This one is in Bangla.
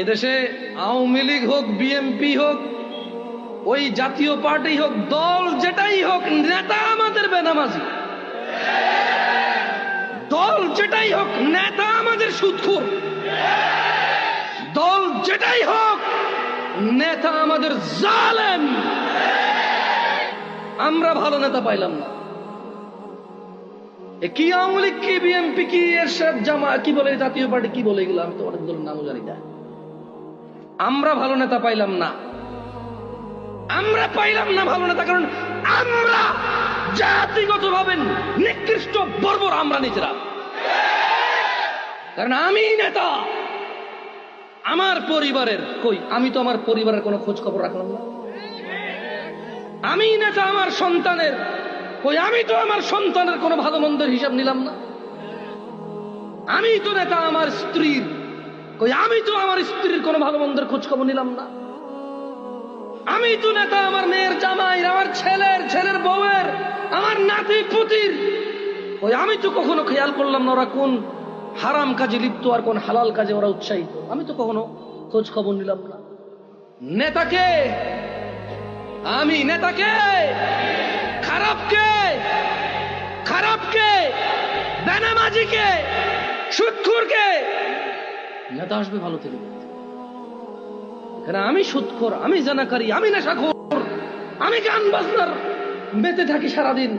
এদেশে আওয়ামী লীগ হোক, বিএনপি হোক, ওই জাতীয় পার্টি হোক, দল যেটাই হোক, নেতা আমাদের বেনামাজি। দল যেটাই হোক, নেতা আমাদের সুদখোর। দল যেটাই হোক, নেতা আমাদের জালেম। আমরা ভালো নেতা পাইলাম না। কি আওয়ামী লীগ, কি বিএনপি, কি এরশাদ, জামা, কি বলে জাতীয় পার্টি, কি বলে এগুলো, আমি তো অনেক দলের নামও জানি না। আমরা ভালো নেতা পাইলাম না। আমরা পাইলাম না ভালো নেতা, কারণ আমরা জাতিগত ভাবে নিকৃষ্ট, বর্বর আমরা নিজেরা। কারণ আমি নেতা, আমার পরিবারের কই, আমি তো আমার পরিবারের কোনো খোঁজ খবর রাখলাম না। আমি নেতা আমার সন্তানের কই, আমি তো আমার সন্তানের কোনো ভালো মন্দের হিসাব নিলাম না। আমি তো নেতা আমার স্ত্রীর কই, আমি তো আমার স্ত্রীর কোনো ভালো মন্দের খোঁজ খবর নিলাম না। আমি তো নেতা আমার মেয়ের জামাইয়ের, আমার ছেলের বউয়ের, আমার নাতি পুতির ওই, আমি তো কখনো খেয়াল করলাম না ওরা কোন হারাম কাজে লিপ্ত আর কোন হালাল কাজে ওরা উৎসাহিত। আমি তো কখনো খোঁজ খবর নিলাম না। নেতাকে, আমি নেতাকে, খারাপকে, বেনামাজিকে, সুদখোরকে নেতা আসবে ভালো থেকে। এখানে আমি সুদখোর, আমি জানাকারী, আমি নেশাখোর, আমি গান বাজনার মেতে থাকি সারাদিন।